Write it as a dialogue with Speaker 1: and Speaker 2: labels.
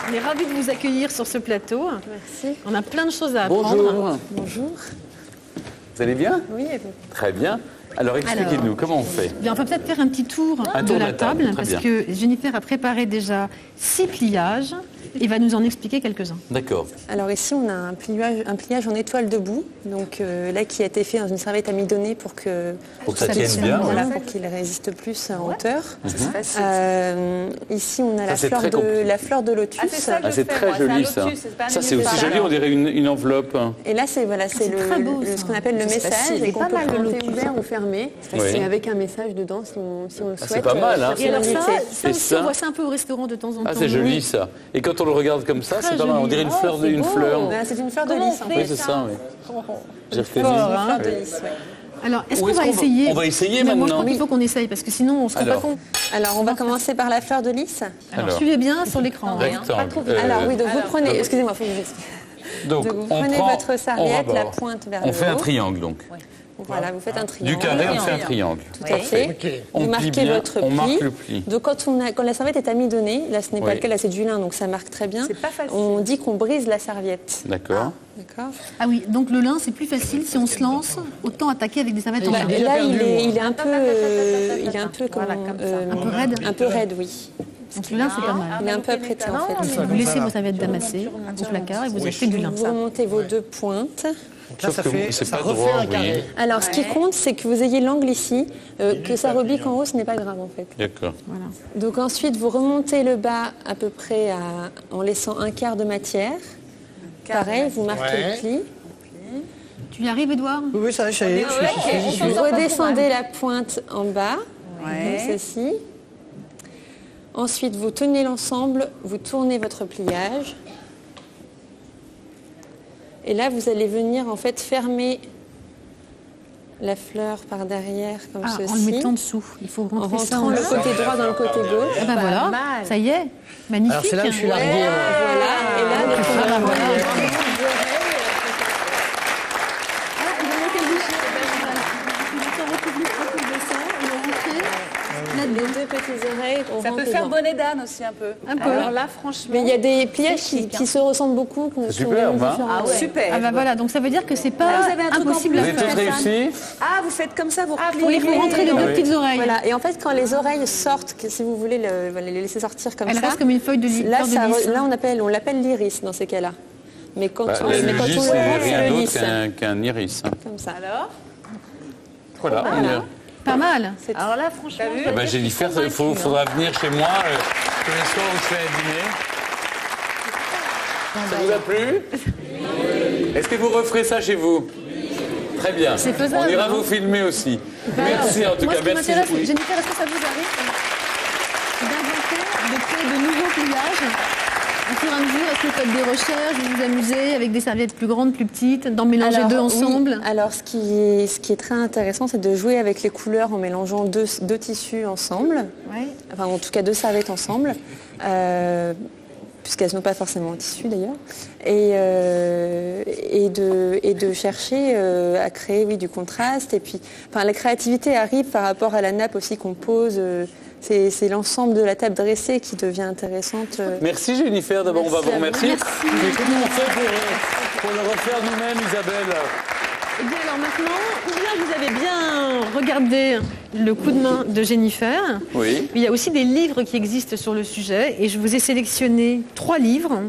Speaker 1: On est ravis de vous accueillir sur ce plateau.
Speaker 2: Merci.
Speaker 1: On a plein de choses à apprendre.
Speaker 3: Bonjour.
Speaker 2: Bonjour.
Speaker 3: Vous allez bien?
Speaker 2: Oui, et vous?
Speaker 3: Très bien. Alors expliquez-nous, comment on fait?
Speaker 1: Bien, on va peut-être faire un petit tour de la table,
Speaker 3: très
Speaker 1: parce
Speaker 3: bien.
Speaker 1: que Jennifer a préparé déjà 6 pliages et va nous en expliquer quelques-uns.
Speaker 3: D'accord.
Speaker 2: Alors ici, on a un pliage en étoile debout, donc là qui a été fait dans une serviette amidonnée pour que
Speaker 3: ça tienne bien.
Speaker 2: voilà,
Speaker 3: ouais.
Speaker 2: pour qu'il résiste plus en hauteur.
Speaker 3: Mhm.
Speaker 2: Ici, on a
Speaker 3: Ça, c'est très compliqué.
Speaker 2: la fleur de lotus.
Speaker 3: Ah, c'est très joli ça. Ça c'est aussi joli, on dirait une enveloppe.
Speaker 2: Et là, c'est voilà, c'est
Speaker 1: très beau, ça.
Speaker 2: ce qu'on appelle le message, et qu'on peut monter ouvert ou fermé,
Speaker 3: Oui.
Speaker 2: et avec un message dedans si on le souhaite.
Speaker 3: c'est pas mal, hein.
Speaker 1: Et alors ça
Speaker 3: C'est
Speaker 1: aussi,
Speaker 3: ça.
Speaker 1: on voit ça un peu au restaurant de temps en temps.
Speaker 3: Ah c'est joli ça. Et quand on le regarde comme ça, c'est pas mal. On dirait une fleur.
Speaker 2: Voilà, c'est une fleur de lys. En
Speaker 3: Oui,
Speaker 2: fait.
Speaker 3: c'est ça, oui. J'ai reconnu.
Speaker 2: Une fleur de lys, ouais.
Speaker 1: Alors, est-ce
Speaker 3: Où
Speaker 1: qu'on
Speaker 3: est-ce
Speaker 1: va
Speaker 3: qu'on
Speaker 1: essayer?
Speaker 3: on va essayer
Speaker 1: Mais moi, je
Speaker 3: maintenant.
Speaker 1: crois qu'il faut qu'on essaye, parce que sinon, on se rend pas
Speaker 3: Alors.
Speaker 1: compte.
Speaker 2: Alors, on va commencer par la fleur de lys.
Speaker 1: Alors, suivez bien sur l'écran.
Speaker 3: Rectangle.
Speaker 2: Alors oui, donc vous prenez, excusez-moi, faut que je vous explique.
Speaker 3: Donc
Speaker 2: Donc, vous
Speaker 3: on
Speaker 2: prenez
Speaker 3: prend
Speaker 2: votre serviette,
Speaker 3: on
Speaker 2: la
Speaker 3: rabord.
Speaker 2: pointe vers
Speaker 3: On
Speaker 2: le
Speaker 3: fait un
Speaker 2: haut.
Speaker 3: triangle donc.
Speaker 2: Voilà, vous faites un triangle.
Speaker 3: Du carré, on fait un triangle.
Speaker 2: Tout à fait.
Speaker 3: On
Speaker 2: Vous
Speaker 3: plie
Speaker 2: marquez
Speaker 3: bien,
Speaker 2: votre
Speaker 3: on
Speaker 2: pli.
Speaker 3: marque le pli.
Speaker 2: Donc quand la serviette est amidonnée, là ce n'est pas
Speaker 3: Oui.
Speaker 2: le cas, là c'est du lin, donc ça marque très bien.
Speaker 4: C'est pas facile.
Speaker 2: On dit qu'on brise la serviette.
Speaker 3: D'accord.
Speaker 2: D'accord.
Speaker 1: Ah oui, donc le lin, c'est plus facile si on se lance, autant attaquer avec des serviettes en lin.
Speaker 2: Et là il est un peu
Speaker 1: Un peu raide.
Speaker 2: oui.
Speaker 1: Donc le lin, c'est pas mal.
Speaker 2: Il est un peu apprêté en fait.
Speaker 1: Vous laissez vos serviettes damasser au placard et vous achetez du lin.
Speaker 2: Vous remontez vos deux pointes.
Speaker 5: Donc là, ça fait,
Speaker 3: c'est
Speaker 5: ça
Speaker 3: pas
Speaker 5: refait
Speaker 3: droit,
Speaker 5: un
Speaker 3: oui.
Speaker 5: carré.
Speaker 2: Alors ce qui compte, c'est que vous ayez l'angle ici, que ça rebique en haut, ce n'est pas grave en fait.
Speaker 3: D'accord.
Speaker 1: Voilà.
Speaker 2: Donc ensuite, vous remontez le bas à peu près en laissant un quart de matière. Pareil, vous marquez
Speaker 5: Ouais.
Speaker 2: le pli.
Speaker 1: Tu y arrives, Édouard?
Speaker 5: Oui, oui, ça va, ça y est, j'y suis.
Speaker 2: Vous redescendez la pointe en bas, comme ceci. Ensuite, vous tenez l'ensemble, vous tournez votre pliage. Et là, vous allez venir en fait fermer la fleur par derrière, comme
Speaker 1: Ah,
Speaker 2: ceci.
Speaker 1: en le mettant dessous. Il faut
Speaker 2: En
Speaker 1: rentrer ça
Speaker 2: rentrant
Speaker 1: en
Speaker 2: le
Speaker 1: dessous.
Speaker 2: côté droit dans le côté gauche.
Speaker 1: Ah ben voilà,
Speaker 4: mal.
Speaker 1: ça y est, magnifique.
Speaker 5: Alors c'est là où je suis largué.
Speaker 2: Voilà. Et là, donc, on va prendre les petites oreilles. Les deux petites oreilles, on
Speaker 4: Ça
Speaker 2: rentre
Speaker 4: peut faire
Speaker 2: dedans.
Speaker 4: bonnet d'âne aussi un peu.
Speaker 1: Un peu.
Speaker 4: Alors là, franchement.
Speaker 2: Mais il y a des pliages qui se ressemblent beaucoup.
Speaker 3: C'est superbe, hein.
Speaker 4: Ah ouais. Super.
Speaker 1: Ah ben voilà, donc ça veut dire que c'est pas
Speaker 4: vous avez un truc en
Speaker 1: impossible
Speaker 4: plus.
Speaker 1: à
Speaker 3: Vous avez
Speaker 1: faire.
Speaker 3: tous réussi?
Speaker 4: Ah, vous faites comme ça, vous repliez.
Speaker 1: Oui, il faut rentrer les deux
Speaker 3: Oui.
Speaker 1: petites oreilles.
Speaker 2: Voilà. Et en fait, quand les oreilles sortent, si vous voulez les laisser sortir comme
Speaker 1: Elle
Speaker 2: ça,
Speaker 1: reste comme une feuille de
Speaker 2: là,
Speaker 1: fleur de lys.
Speaker 2: là on l'appelle l'iris dans ces cas-là. Mais quand
Speaker 3: Bah,
Speaker 2: on
Speaker 3: le
Speaker 2: le
Speaker 3: lys,
Speaker 2: rend,
Speaker 3: c'est
Speaker 2: c'est
Speaker 3: rien
Speaker 2: le
Speaker 3: d'autre
Speaker 2: lys.
Speaker 3: qu'un iris. hein.
Speaker 2: Comme ça.
Speaker 4: Alors
Speaker 3: Voilà. on y est.
Speaker 1: Pas mal.
Speaker 4: Alors là, franchement.
Speaker 3: Ah ben, Jennifer, il faudra venir chez moi tous les soirs où je fais un dîner. Ça vous a plu? Est-ce que vous referez ça chez vous? Très bien.
Speaker 1: C'est faisable,
Speaker 3: On ira
Speaker 1: non
Speaker 3: vous filmer aussi. Merci en tout
Speaker 1: Moi,
Speaker 3: cas.
Speaker 1: ce qui
Speaker 3: Merci.
Speaker 1: m'intéresse,
Speaker 3: Oui.
Speaker 1: Jennifer, est-ce que ça vous arrive d'inventer, de créer de nouveaux pliages au fur et à mesure? Est-ce que vous faites des recherches, vous vous amusez avec des serviettes plus grandes, plus petites, d'en mélanger
Speaker 2: Alors,
Speaker 1: deux
Speaker 2: oui.
Speaker 1: ensemble?
Speaker 2: Alors, ce qui est très intéressant, c'est de jouer avec les couleurs en mélangeant deux tissus ensemble.
Speaker 1: Ouais.
Speaker 2: Enfin, en tout cas, deux serviettes ensemble. Puisqu'elles n'ont pas forcément en tissu d'ailleurs, et de chercher à créer du contraste. Et puis, enfin, la créativité arrive par rapport à la nappe aussi qu'on pose. C'est l'ensemble de la table dressée qui devient intéressante.
Speaker 3: Merci Jennifer, d'abord on va vous remercier.
Speaker 1: Merci.
Speaker 3: Mais comment on fait pour le refaire nous-mêmes, Isabelle?
Speaker 1: Eh bien alors maintenant, ou bien vous avez bien regardé le coup de main de Jennifer.
Speaker 3: Oui.
Speaker 1: Il y a aussi des livres qui existent sur le sujet et je vous ai sélectionné 3 livres